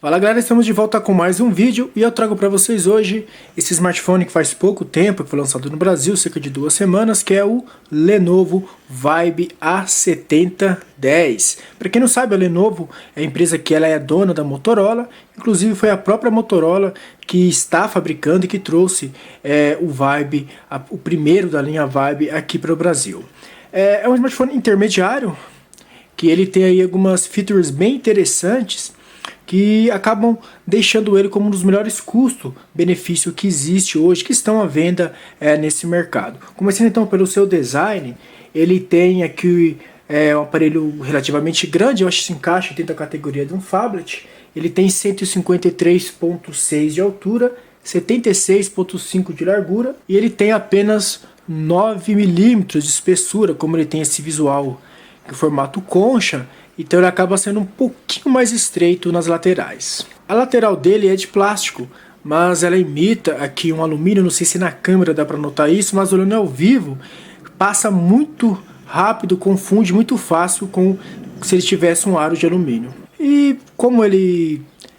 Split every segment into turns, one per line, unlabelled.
Fala galera, estamos de volta com mais um vídeo e eu trago para vocês hoje esse smartphone que faz pouco tempo que foi lançado no Brasil, cerca de 2 semanas, que é o Lenovo Vibe A7010. Para quem não sabe, a Lenovo é a empresa que ela é dona da Motorola, inclusive foi a própria Motorola que está fabricando e que trouxe o Vibe, o primeiro da linha Vibe aqui para o Brasil. É um smartphone intermediário, que ele tem aí algumas features bem interessantes, que acabam deixando ele como um dos melhores custo-benefício que existe hoje, que estão à venda nesse mercado. Começando então pelo seu design, ele tem aqui um aparelho relativamente grande, eu acho que se encaixa dentro da categoria de um phablet. Ele tem 153,6 de altura, 76,5 de largura e ele tem apenas 9 mm de espessura, como ele tem esse visual em formato concha. Então ele acaba sendo um pouquinho mais estreito nas laterais. A lateral dele é de plástico, mas ela imita aqui um alumínio, não sei se na câmera dá para notar isso, mas olhando ao vivo, passa muito rápido, confunde muito fácil com se ele tivesse um aro de alumínio. E como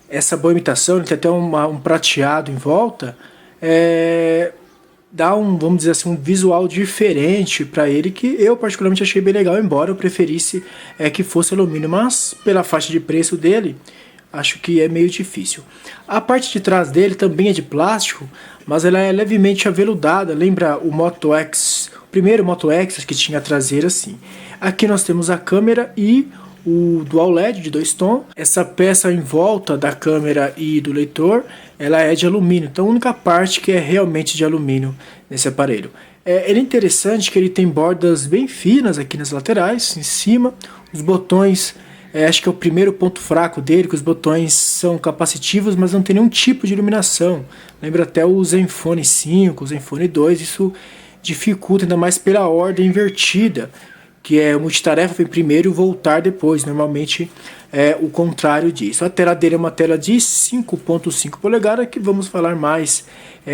essa boa imitação, ele tem até um prateado em volta, dá vamos dizer assim, um visual diferente para ele, que eu particularmente achei bem legal, embora eu preferisse que fosse alumínio, mas pela faixa de preço dele, acho que é meio difícil. A parte de trás dele também é de plástico, mas ela é levemente aveludada, lembra o Moto X, o primeiro Moto X que tinha a traseira assim. Aqui nós temos a câmera e o Dual LED de 2 tons. Essa peça em volta da câmera e do leitor, ela é de alumínio, então a única parte que é realmente de alumínio nesse aparelho. Ele é interessante que ele tem bordas bem finas aqui nas laterais, em cima. Os botões, acho que é o primeiro ponto fraco dele, que os botões são capacitivos, mas não tem nenhum tipo de iluminação. Lembra até o Zenfone 5, o Zenfone 2, isso dificulta ainda mais pela ordem invertida, que é o multitarefa vem primeiro e o voltar depois, normalmente é o contrário disso. A tela dele é uma tela de 5.5 polegadas, que vamos falar mais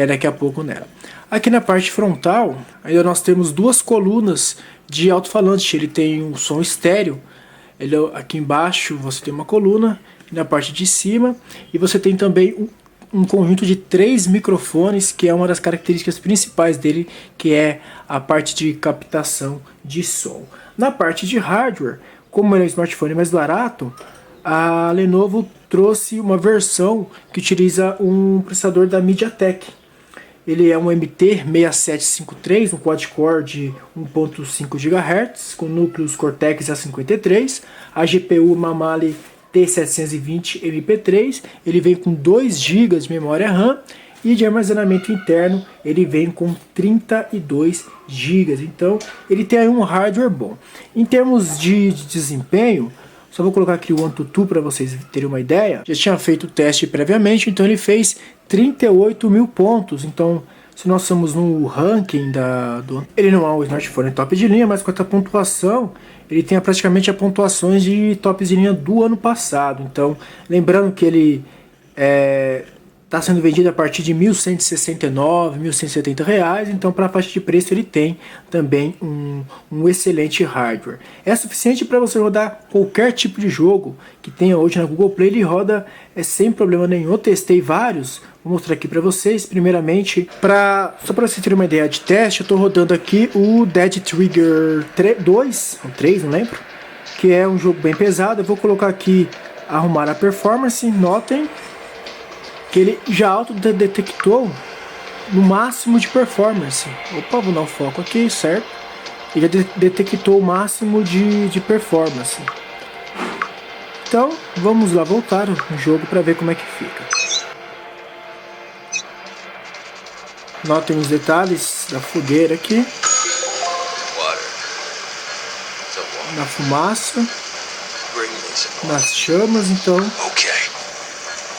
daqui a pouco nela. Aqui na parte frontal, ainda nós temos duas colunas de alto-falante, ele tem um som estéreo, aqui embaixo você tem uma coluna, e na parte de cima, e você tem também um conjunto de 3 microfones, que é uma das características principais dele, que é a parte de captação de som. Na parte de hardware, como ele é um smartphone mais barato, a Lenovo trouxe uma versão que utiliza um processador da MediaTek. Ele é um MT6753, um quad-core de 1.5 GHz, com núcleos Cortex A53, a GPU Mali T720 MP3, ele vem com 2 GB de memória RAM e de armazenamento interno ele vem com 32 GB, então ele tem aí um hardware bom. Em termos de desempenho, só vou colocar aqui o AnTuTu para vocês terem uma ideia, já tinha feito o teste previamente, então ele fez 38 mil pontos, então se nós somos no ranking ele não é um smartphone top de linha, mas com essa pontuação, ele tem praticamente as pontuações de tops de linha do ano passado. Então, lembrando que ele está sendo vendido a partir de R$ 1.169, R$ 1.170, então para a faixa de preço ele tem também um excelente hardware. É suficiente para você rodar qualquer tipo de jogo que tenha hoje na Google Play, ele roda sem problema nenhum. Eu testei vários, vou mostrar aqui para vocês. Primeiramente, só para você ter uma ideia de teste, eu estou rodando aqui o Dead Trigger 2, ou 3, não lembro, que é um jogo bem pesado. Eu vou colocar aqui arrumar a performance, notem que ele já autodetectou no máximo de performance. Opa, vou dar um foco aqui, certo? Ele já detectou o máximo de performance. Então, vamos lá voltar no jogo para ver como é que fica. Notem os detalhes da fogueira aqui, na fumaça, nas chamas, então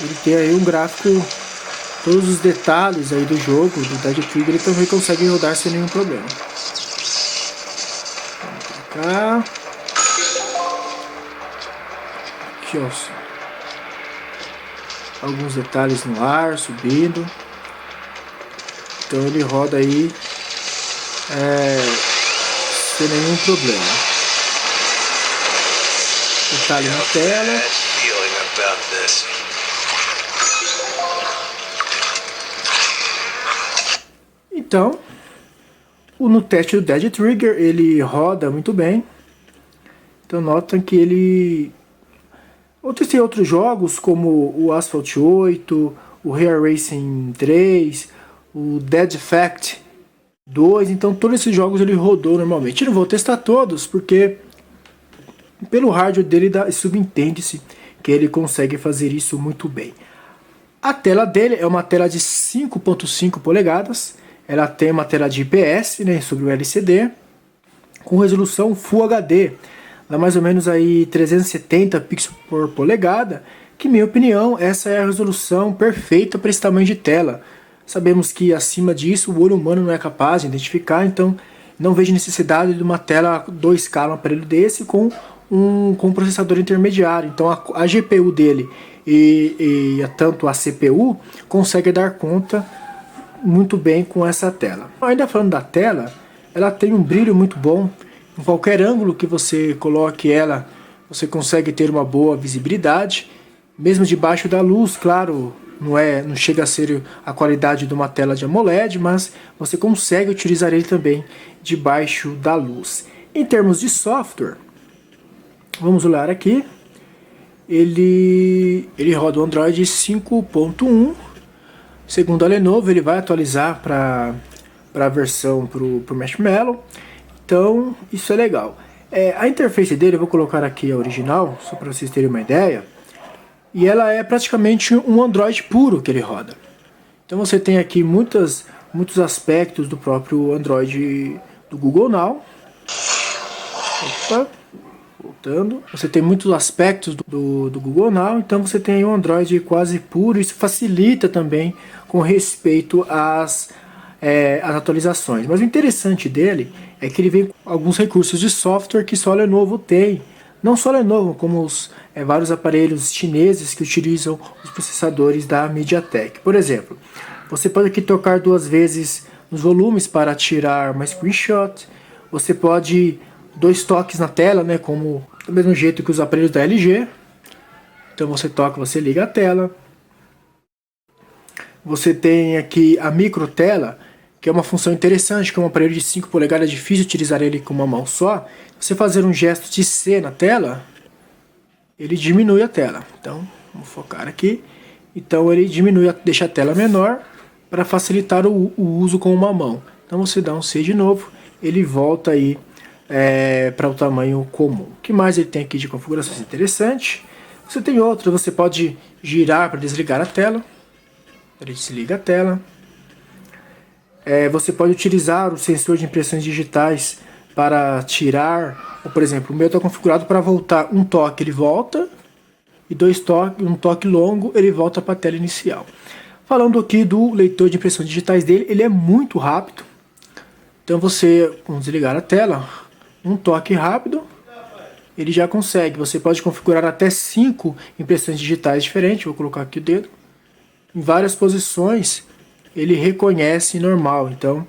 ele tem aí um gráfico, todos os detalhes aí do jogo, do Dead Trigger, ele também consegue rodar sem nenhum problema. Vamos pra cá. Aqui, ó. Alguns detalhes no ar, subindo. Então ele roda aí sem nenhum problema. detalhe na tela. Então, no teste do Dead Trigger ele roda muito bem. Então notam que ele... Eu testei outros jogos como o Asphalt 8, o Real Racing 3, o Dead Fact 2, então todos esses jogos ele rodou normalmente. Eu não vou testar todos, porque pelo hardware dele subentende-se que ele consegue fazer isso muito bem. A tela dele é uma tela de 5.5 polegadas, ela tem uma tela de IPS, né, sobre o LCD, com resolução Full HD, dá mais ou menos aí 370 pixels por polegada, que, em minha opinião, essa é a resolução perfeita para esse tamanho de tela. Sabemos que acima disso o olho humano não é capaz de identificar, então não vejo necessidade de uma tela 2K no aparelho desse com um processador intermediário. Então a GPU dele e tanto a CPU consegue dar conta muito bem com essa tela. Ainda falando da tela, ela tem um brilho muito bom. Em qualquer ângulo que você coloque ela, você consegue ter uma boa visibilidade. Mesmo debaixo da luz, claro, não chega a ser a qualidade de uma tela de AMOLED, mas você consegue utilizar ele também debaixo da luz. Em termos de software, vamos olhar aqui. Ele roda o Android 5.1. Segundo a Lenovo, ele vai atualizar para a versão para o Marshmallow. Então, isso é legal. A interface dele, eu vou colocar aqui a original, só para vocês terem uma ideia. E ela é praticamente um Android puro que ele roda. Então você tem aqui muitos aspectos do próprio Android do Google Now. Opa, voltando. Você tem muitos aspectos do Google Now, então você tem um Android quase puro. Isso facilita também com respeito às atualizações. Mas o interessante dele é que ele vem com alguns recursos de software que só a Lenovo tem. Não só a Lenovo, como vários aparelhos chineses que utilizam os processadores da MediaTek. Por exemplo, você pode aqui tocar 2 vezes nos volumes para tirar uma screenshot. Você pode 2 toques na tela, né, como do mesmo jeito que os aparelhos da LG. Então você toca, você liga a tela. Você tem aqui a micro tela, que é uma função interessante, que é um aparelho de 5 polegadas, é difícil utilizar ele com uma mão só. Se você fazer um gesto de C na tela, ele diminui a tela. Então, vamos focar aqui. Então ele diminui, deixa a tela menor para facilitar o uso com uma mão. Então você dá um C de novo, ele volta aí para o tamanho comum. O que mais ele tem aqui de configurações interessante? Você tem outro, você pode girar para desligar a tela. Ele desliga a tela. Você pode utilizar o sensor de impressões digitais para tirar, ou, por exemplo, o meu está configurado para voltar um toque, ele volta, e um toque longo, ele volta para a tela inicial. Falando aqui do leitor de impressões digitais dele, ele é muito rápido. Então vamos desligar a tela, um toque rápido, ele já consegue. Você pode configurar até 5 impressões digitais diferentes, vou colocar aqui o dedo, em várias posições. Ele reconhece normal. Então,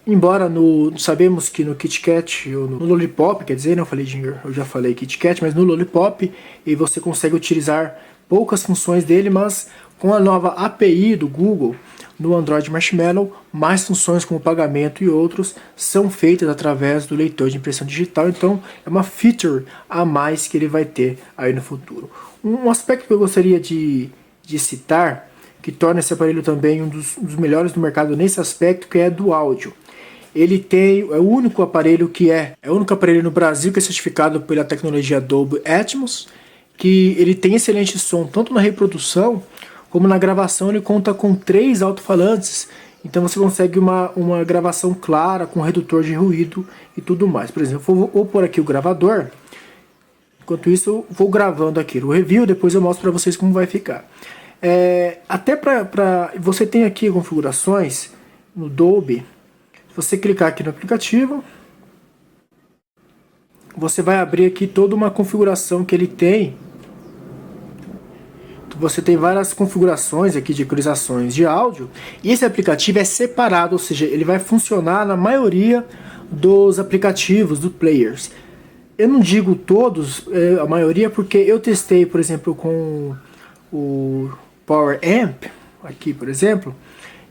embora sabemos que no KitKat ou no Lollipop, quer dizer, não falei Ginger, eu já falei KitKat, mas no Lollipop e você consegue utilizar poucas funções dele, mas com a nova API do Google no Android Marshmallow, mais funções como pagamento e outros são feitas através do leitor de impressão digital. Então é uma feature a mais que ele vai ter aí no futuro. Um aspecto que eu gostaria de citar, que torna esse aparelho também um dos melhores do mercado nesse aspecto, que é do áudio. Ele é o único aparelho o único aparelho no Brasil que é certificado pela tecnologia Dolby Atmos, que ele tem excelente som tanto na reprodução como na gravação. Ele conta com 3 alto-falantes, então você consegue uma gravação clara com redutor de ruído e tudo mais. Por exemplo, vou pôr aqui o gravador. Enquanto isso eu vou gravando aqui o review, depois eu mostro para vocês como vai ficar. Você tem aqui configurações no Dolby. Se você clicar aqui no aplicativo, você vai abrir aqui toda uma configuração que ele tem. Você tem várias configurações aqui de equalizações de áudio, e esse aplicativo é separado, ou seja, ele vai funcionar na maioria dos aplicativos, dos players. Eu não digo todos, a maioria, porque eu testei, por exemplo, com o Power Amp, aqui por exemplo,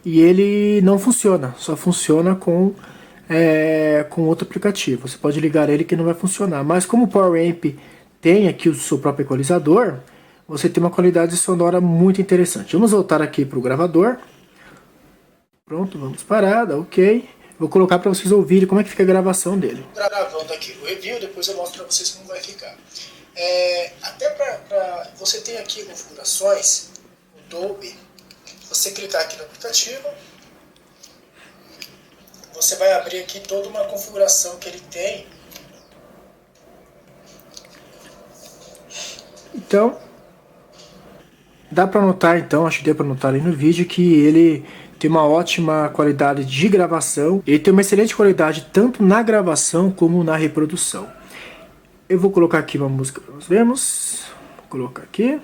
e ele não funciona, só funciona com outro aplicativo. Você pode ligar ele que não vai funcionar, mas como o Power Amp tem aqui o seu próprio equalizador, você tem uma qualidade sonora muito interessante. Vamos voltar aqui para o gravador. Pronto, vamos parar, ok. Vou colocar para vocês ouvirem como é que fica a gravação dele. Gravando aqui o review, depois eu mostro para vocês como vai ficar. Até para você tem aqui configurações, o Dolby. Você clicar aqui no aplicativo, você vai abrir aqui toda uma configuração que ele tem. Então, dá para notar, então, acho que deu para notar aí no vídeo que ele tem uma ótima qualidade de gravação. Ele tem uma excelente qualidade tanto na gravação como na reprodução. Eu vou colocar aqui uma música para nós vermos. Vou colocar aqui.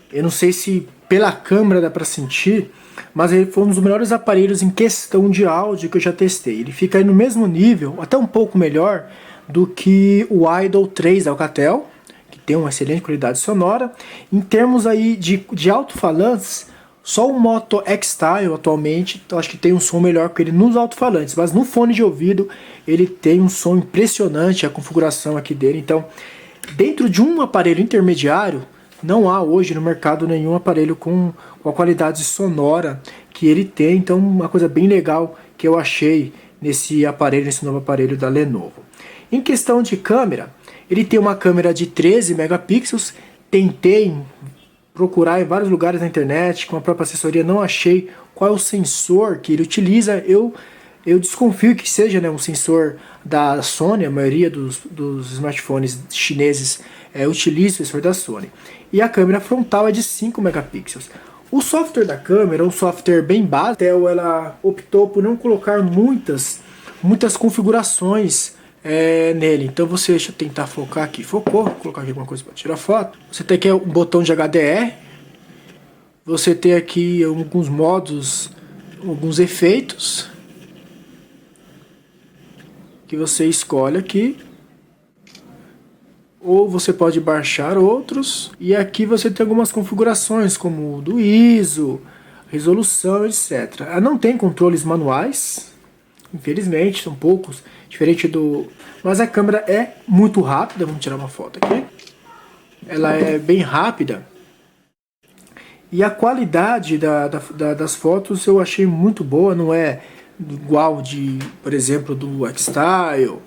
Eu não sei se pela câmera dá para sentir, mas ele foi um dos melhores aparelhos em questão de áudio que eu já testei. Ele fica aí no mesmo nível, até um pouco melhor, do que o Idol 3 da Alcatel, que tem uma excelente qualidade sonora. Em termos aí de alto-falantes, só o Moto X-Style atualmente, eu acho que tem um som melhor que ele nos alto-falantes, mas no fone de ouvido ele tem um som impressionante, a configuração aqui dele. Então, dentro de um aparelho intermediário, não há hoje no mercado nenhum aparelho com a qualidade sonora que ele tem. Então, uma coisa bem legal que eu achei nesse novo aparelho da Lenovo. Em questão de câmera, ele tem uma câmera de 13 megapixels. Tentei procurar em vários lugares na internet, com a própria assessoria não achei qual é o sensor que ele utiliza. Eu desconfio que seja, né, um sensor da Sony. A maioria dos smartphones chineses utiliza o sensor da Sony. E a câmera frontal é de 5 megapixels. O software da câmera é um software bem básico. A Intel ela optou por não colocar muitas configurações nele. Então deixa eu tentar focar aqui. Focou. Vou colocar aqui alguma coisa para tirar foto. Você tem aqui um botão de HDR. Você tem aqui alguns modos, alguns efeitos que você escolhe aqui. Ou você pode baixar outros. E aqui você tem algumas configurações, como do ISO, resolução, etc. Não tem controles manuais, infelizmente, são poucos, diferente do... Mas a câmera é muito rápida, vamos tirar uma foto aqui. Ela é bem rápida. E a qualidade das fotos eu achei muito boa, não é igual de, por exemplo, do X-Style,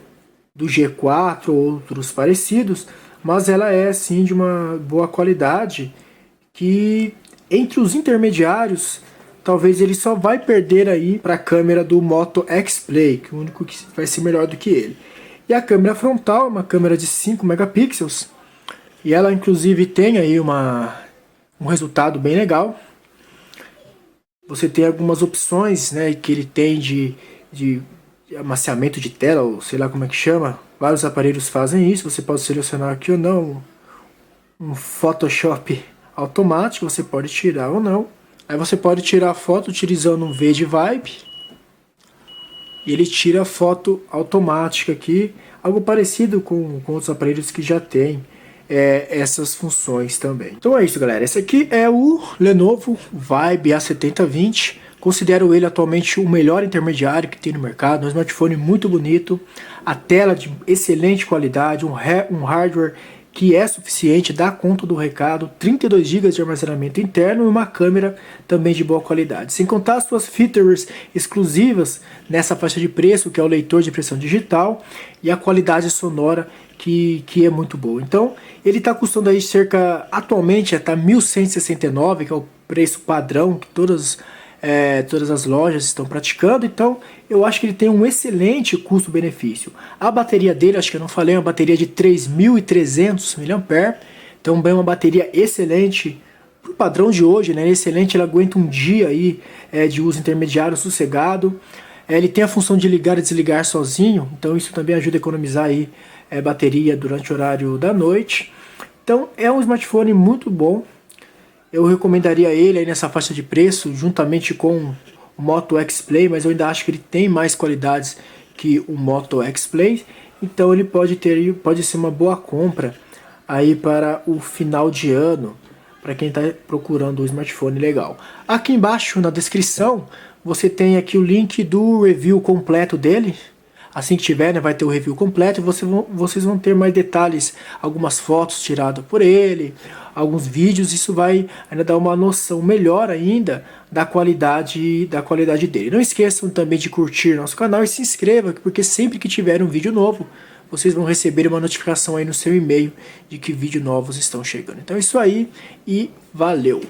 do G4 ou outros parecidos, mas ela é sim de uma boa qualidade, que entre os intermediários talvez ele só vai perder aí para a câmera do Moto X-Play, que é o único que vai ser melhor do que ele. E a câmera frontal é uma câmera de 5 megapixels, e ela inclusive tem aí um resultado bem legal. Você tem algumas opções, né, que ele tem de amaciamento de tela, ou sei lá como é que chama. Vários aparelhos fazem isso. Você pode selecionar aqui ou não um Photoshop automático, você pode tirar ou não. Aí você pode tirar a foto utilizando um V-Vibe, e ele tira a foto automática aqui, algo parecido com outros aparelhos que já tem essas funções também. Então é isso, galera. Esse aqui é o Lenovo Vibe A7020. Considero ele atualmente o melhor intermediário que tem no mercado. Um smartphone muito bonito, a tela de excelente qualidade, um hardware que é suficiente, dá conta do recado, 32 GB de armazenamento interno e uma câmera também de boa qualidade. Sem contar as suas features exclusivas nessa faixa de preço, que é o leitor de impressão digital, e a qualidade sonora que é muito boa. Então, ele está custando aí atualmente está 1.169, que é o preço padrão que todas as lojas estão praticando. Então eu acho que ele tem um excelente custo-benefício. A bateria dele, acho que eu não falei, é uma bateria de 3.300 mAh, então bem, uma bateria excelente Pro padrão de hoje, né, ele é excelente, ele aguenta um dia aí de uso intermediário sossegado. Ele tem a função de ligar e desligar sozinho, então isso também ajuda a economizar aí bateria durante o horário da noite. Então é um smartphone muito bom. Eu recomendaria ele aí nessa faixa de preço, juntamente com o Moto X Play, mas eu ainda acho que ele tem mais qualidades que o Moto X Play. Então ele pode ser uma boa compra aí para o final de ano, para quem está procurando um smartphone legal. Aqui embaixo na descrição você tem aqui o link do review completo dele. Assim que tiver, né, vai ter o review completo e vocês vão ter mais detalhes, algumas fotos tiradas por ele, alguns vídeos. Isso vai ainda dar uma noção melhor ainda da qualidade dele. Não esqueçam também de curtir nosso canal e se inscreva, porque sempre que tiver um vídeo novo, vocês vão receber uma notificação aí no seu e-mail de que vídeos novos estão chegando. Então é isso aí e valeu!